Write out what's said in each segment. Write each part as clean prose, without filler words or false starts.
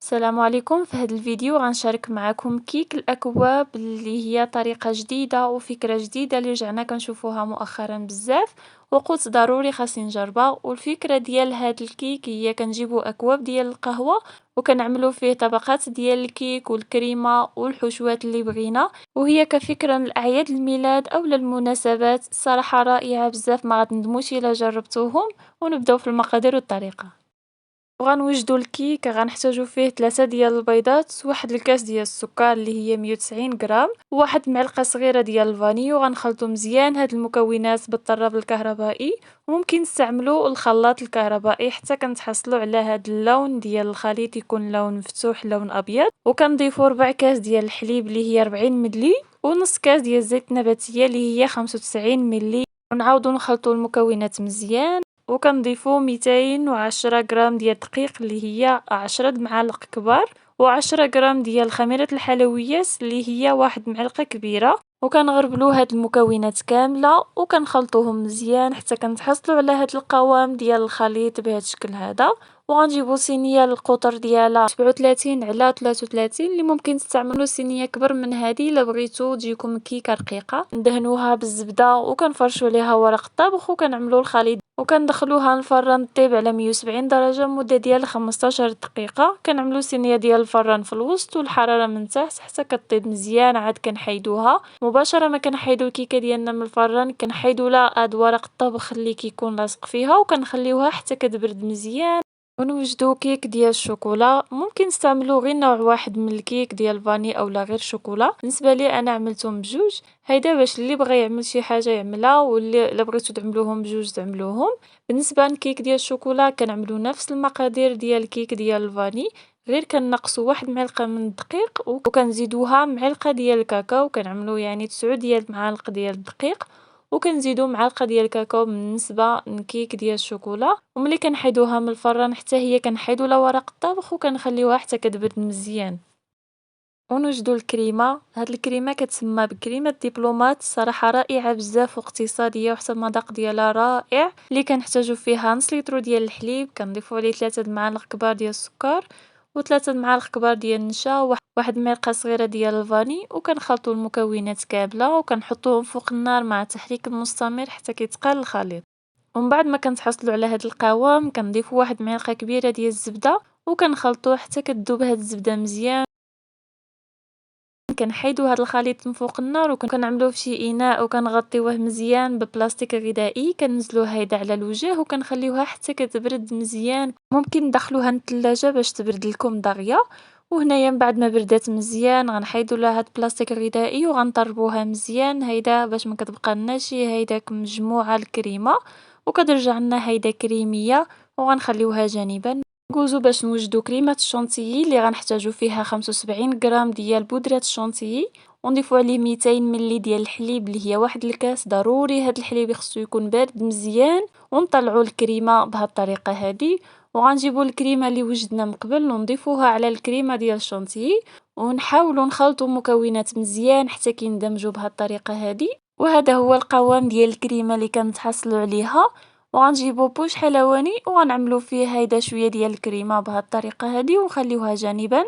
السلام عليكم. في هذا الفيديو غنشارك معكم كيك الاكواب اللي هي طريقه جديده وفكره جديده اللي رجعنا كنشوفوها مؤخرا بزاف، وقلت ضروري خاصني نجربها. والفكره ديال هذا الكيك هي كنجيبوا اكواب ديال القهوه وكنعملوا فيه طبقات ديال الكيك والكريمه والحشوات اللي بغينا، وهي كفكره لاعياد الميلاد او للمناسبات. الصراحه رائعه بزاف، ما غتندموش الا جربتوهم. ونبداو في المقادير والطريقه. وغنوجدو الكيك غنحتاجو فيه 3 ديال البيضات، واحد الكاس ديال السكر اللي هي 190 غرام، وواحد معلقه صغيره ديال الفاني. وغنخلطو مزيان هاد المكونات بالطراب الكهربائي، وممكن تستعملوا الخلاط الكهربائي حتى كنتحصلوا على هاد اللون ديال الخليط يكون لون مفتوح لون ابيض. وكنضيفوا ربع كاس ديال الحليب اللي هي 40 ملي، ونص كاس ديال الزيت النباتيه اللي هي 95 ملي. ونعاودو نخلطوا المكونات مزيان، وكنضيفو 210 غرام ديال الدقيق اللي هي 10 معالق كبار، و10 غرام ديال خميرة الحلويات اللي هي واحد معلقة كبيرة. وكنغربلو هاد المكونات كاملة وكنخلطوهم مزيان حتى كنتحصلوا على هاد القوام ديال الخليط بهذا الشكل هذا. وغنجيبو صينيه القطر ديالها 37 على 33، اللي ممكن تستعملوا صينيه كبر من هذه الا بغيتو تجيكم كيكه رقيقه. ندهنوها بالزبده وكنفرشوا عليها ورق الطبخ وكنعملوا الخليط، وكندخلوها الفران طيب على 170 درجه مده ديال 15 دقيقه. كنعملوا صينيه ديال الفران في الوسط والحراره من تحت حتى كطيب مزيان. عاد كنحيدوها مباشره، ما كنحيدو الكيكه ديالنا من الفران، كنحيدو لها هاد ورق الطبخ اللي كيكون لاصق فيها، وكنخليوها حتى كتبرد مزيان. ونوجدو كيك ديال الشوكولا، ممكن نستعملو غير نوع واحد من الكيك ديال الفاني اولا غير شوكولا. بالنسبه لي انا عملتهم بجوج، هيدا باش اللي بغى يعمل شي حاجه يعملها، واللي الا بغيتو تعملوهم بجوج تعملوهم. بالنسبه للكيك ديال الشوكولا كنعملو نفس المقادير ديال الكيك ديال الفاني، غير كنقصوا واحد معلقه من الدقيق وكنزيدوها معلقه ديال الكاكاو. كنعملو يعني 9 ديال المعالق ديال الدقيق، وكنزيدو معلقه ديال الكاكاو بالنسبه للكيك ديال الشوكولا. وملي كنحيدوها من الفران حتى هي كنحيدو لها ورق الطبخ وكنخليوها حتى كتبرد مزيان. ونوجدو الكريمه. هاد الكريمه كتسمى بكريمه دبلومات، صراحه رائعه بزاف واقتصاديه وحتى المذاق ديالها رائع. اللي كنحتاجو فيها نص لتر ديال الحليب، كنضيفو عليه 3 معالق كبار ديال السكر، و3 معالق كبار ديال النشا، واحد معلقه صغيره ديال الفاني. وكنخلطوا المكونات كامله وكنحطوهم فوق النار مع تحريك مستمر حتى كيتقال الخليط. ومن بعد ما كنتحصلوا على هاد القوام كنضيفوا واحد معلقه كبيره ديال الزبده وكنخلطوه حتى كتذوب هاد الزبده مزيان. كنحيدو هاد الخليط من فوق النار وكنعملوه في شي اناء وكنغطيوه مزيان ببلاستيك غذائي. كنزلو هيدا على الوجه وكنخليوها حتى كتبرد مزيان. ممكن ندخلوها للثلاجه باش تبرد لكم دغيا. وهنايا من بعد ما بردات مزيان غنحيدو لها هاد البلاستيك الغذائي وغنطربوها مزيان هيدا باش ما كتبقى لناش هيداك مجموعه الكريمه، وكترجع لنا هيدا كريميه. وغنخليوها جانبا. ندوزو باش نوجدو كريمة الشونتيي اللي غنحتاجو فيها 75 غرام ديال بودرة الشونتيي، ونضيفو عليه 200 ملي ديال الحليب اللي هي واحد الكاس. ضروري هاد الحليب خصو يكون بارد مزيان. ونطلعو الكريمة بهاد الطريقة هادي، وغنجيبو الكريمة اللي وجدنا من قبل ونضيفوها على الكريمة ديال الشونتيي، ونحاولو نخلطو المكونات مزيان حتى كيندمجو بهاد الطريقة هادي. وهذا هو القوام ديال الكريمة اللي كنتحصلوا عليها. وغنجيبو بوش حلواني وغنعملو فيه هيدا شويه ديال الكريمه بهاد الطريقه هادي ونخليوها جانبا.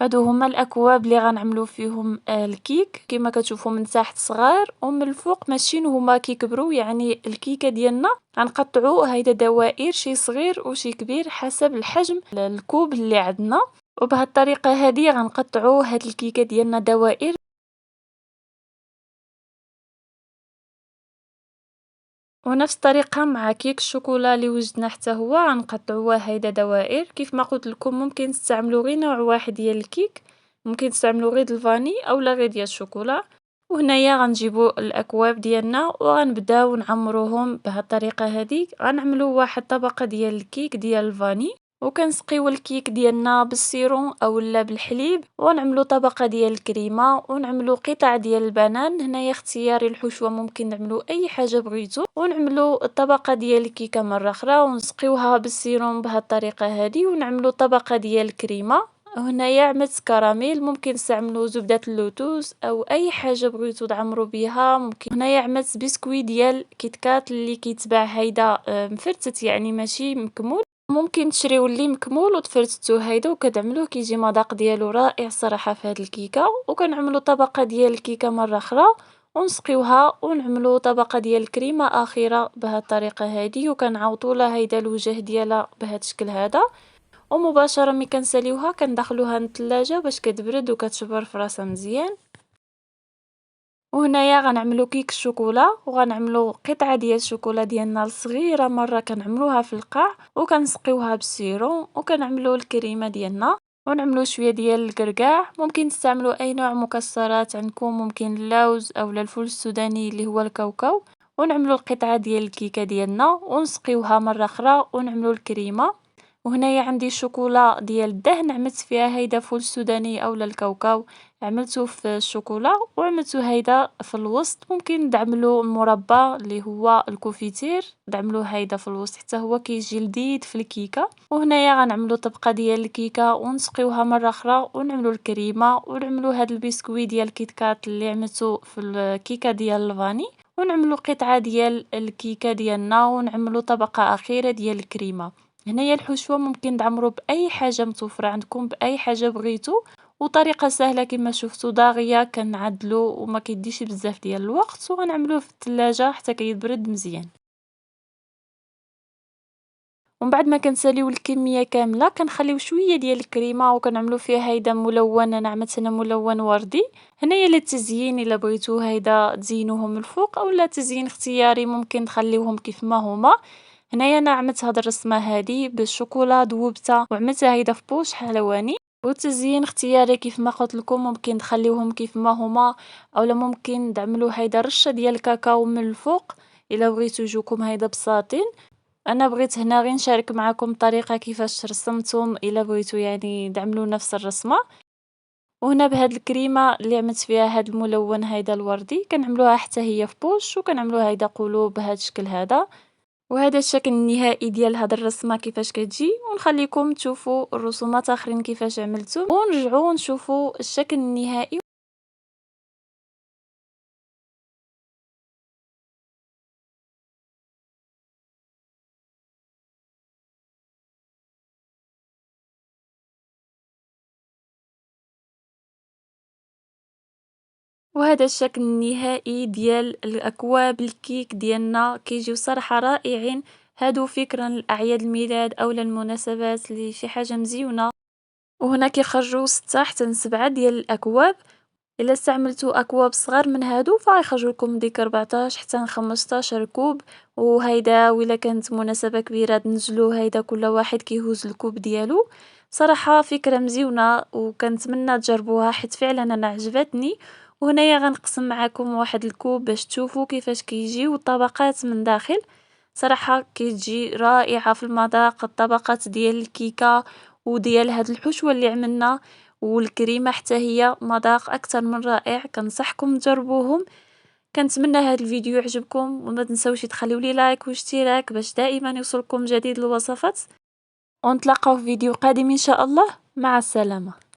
هادو هما الاكواب اللي غنعملو فيهم الكيك. كما كتشوفوا من تحت صغار ومن الفوق ماشيين هما كيكبروا، يعني الكيكه ديالنا غنقطعو هيدا دوائر، شي صغير وشي كبير حسب الحجم الكوب اللي عندنا. وبهاد الطريقه هادي غنقطعو هاد الكيكه ديالنا دوائر. ونفس الطريقة مع كيك الشوكولا اللي وجدنا حتى هو غنقطعوه هيدا دوائر. كيف ما قلت لكم ممكن تستعملوا غير نوع واحد ديال الكيك، ممكن تستعملوا غير الفاني اولا غير ديال الشوكولا. وهنايا غنجيبوا الاكواب ديالنا وغنبداو نعمروهم بهاد الطريقه هذه. غنعملوا واحد طبقه ديال الكيك ديال الفاني، وكنسقيو الكيك ديالنا بالسيرون اولا بالحليب، ونعملوا طبقه ديال الكريمه، ونعملوا قطع ديال البنان. هنايا اختياري الحشوه، ممكن نعملوا اي حاجه بغيتو. ونعملوا الطبقه ديال الكيكه مره اخرى ونسقيوها بالسيرون بهاد الطريقه هذه. ونعملوا طبقه ديال الكريمه هنايا عملت كراميل، ممكن تستعملوا زبدة اللوتوس أو أي حاجة بغيتو تعمروا بها. ممكن هنايا عملت بسكوي ديال كيت كات اللي كيتباع هيدا مفرتت، يعني ماشي مكمول. ممكن تشريو اللي مكمول وتفرتتو هيدا وكتعملوه، كيجي مذاق ديالو رائع الصراحة في هاد الكيكة. وكنعملو طبقة ديال الكيكة مرة أخرى ونسقيوها ونعملو طبقة ديال الكريمة أخيرة بهاد الطريقة هادي، وكنعوضولها هيدا الوجه ديالها بهاد الشكل هذا. ومباشرة ملي كنساليوها كندخلوها للثلاجة باش كتبرد وكتشبر في راسها مزيان. وهنايا غنعملو كيك الشوكولا، وغنعملو قطعة ديال الشوكولا ديالنا الصغيرة مرة كنعملوها في القاع وكنسقيوها بالسيرون، وكنعملو الكريمة ديالنا ونعملو شوية ديال الكركاع. ممكن تستعملو اي نوع مكسرات عندكم، ممكن اللوز اولا الفول السوداني اللي هو الكاوكاو. ونعملو القطعة ديال الكيكة ديالنا ونسقيوها مرة اخرى ونعملو الكريمة. وهنايا عندي الشوكولا ديال الدهن، عملت فيها هيدا فول السوداني اولا الكاوكاو، عملته في الشوكولا وعملته هيدا في الوسط. ممكن تعملوا المربى اللي هو الكوفيتير، دعملوه هيدا في الوسط حتى هو كيجي لذيذ في الكيكه. وهنايا غنعملوا طبقه ديال الكيكه ونسقيوها مره اخرى ونعملوا الكريمه ونعملوا هاد البسكوي ديال كيت كات اللي عملته في الكيكه ديال الفاني، ونعملوا قطعه ديال الكيكه ديالنا ونعملوا طبقه اخيره ديال الكريمه. هنايا الحشوه ممكن تعمروا باي حاجه متوفره عندكم، باي حاجه بغيتو، وطريقة سهلة كما شفتوا داغية. كنعدلو وما كيديش بزاف ديال الوقت، وغنعملوه في الثلاجة حتى كيبرد مزيان. ومن بعد ما كنساليو الكمية كاملة كنخليو شوية ديال الكريمة وكنعملو فيها هيدا ملون. انا عملت هنا ملون وردي. هنايا للتزيين الا بغيتو هيدا تزينوهم من الفوق اولا تزيين اختياري ممكن تخليوهم كيف ما هما. هنايا انا عملت هاد الرسمة هادي بالشوكولا ذوبتها وعملتها هيدا في بوش حلواني. والتزيين اختياري كيف ما قلت لكم، ممكن تخليوهم كيف ما هما اولا ممكن تعملوا هيدا رشة ديال الكاكاو من الفوق الا بغيتو يجوكم هيدا بساطين. انا بغيت هنا غير نشارك معكم الطريقه كيفاش رسمتهم الا بغيتو يعني تعملوا نفس الرسمه. وهنا بهاد الكريمه اللي عملت فيها هاد الملون هيدا الوردي كنعملوها حتى هي في بوش وكنعملوها هيدا قلوب بهاد الشكل هذا. وهذا الشكل النهائي ديال هاد الرسمه كيفاش كتجي. ونخليكم تشوفوا الرسومات اخرين كيفاش عملتهم ونرجعوا نشوفوا الشكل النهائي. وهذا الشكل النهائي ديال الاكواب الكيك ديالنا كيجيو صراحه رائعين. هادو فكرا لاعياد الميلاد او للمناسبات اللي شي حاجه مزيونه. وهنا كيخرجوا 6 حتى 7 ديال الاكواب. الا استعملتوا اكواب صغار من هادو فغيخرجوا لكم ديك 14 حتى 15 كوب. وهيدا ولا كانت مناسبه كبيره تنزلوا هيدا كل واحد كيهوز الكوب ديالو. صراحه فكره مزيونه وكنتمنى تجربوها حيت فعلا انا عجبتني. وهنايا غنقسم معكم واحد الكوب باش تشوفوا كيفاش كيجيو الطبقات من داخل. صراحه كتجي رائعه في المذاق الطبقات ديال الكيكه وديال هاد الحشوه اللي عملنا. والكريمة حتى هي مذاق أكثر من رائع، كنصحكم تجربوهم. كنتمنى هذا الفيديو يعجبكم وما تنسوش تخليوا لي لايك واشتراك باش دائما يوصلكم جديد الوصفات. ونتلاقاو في فيديو قادم إن شاء الله. مع السلامة.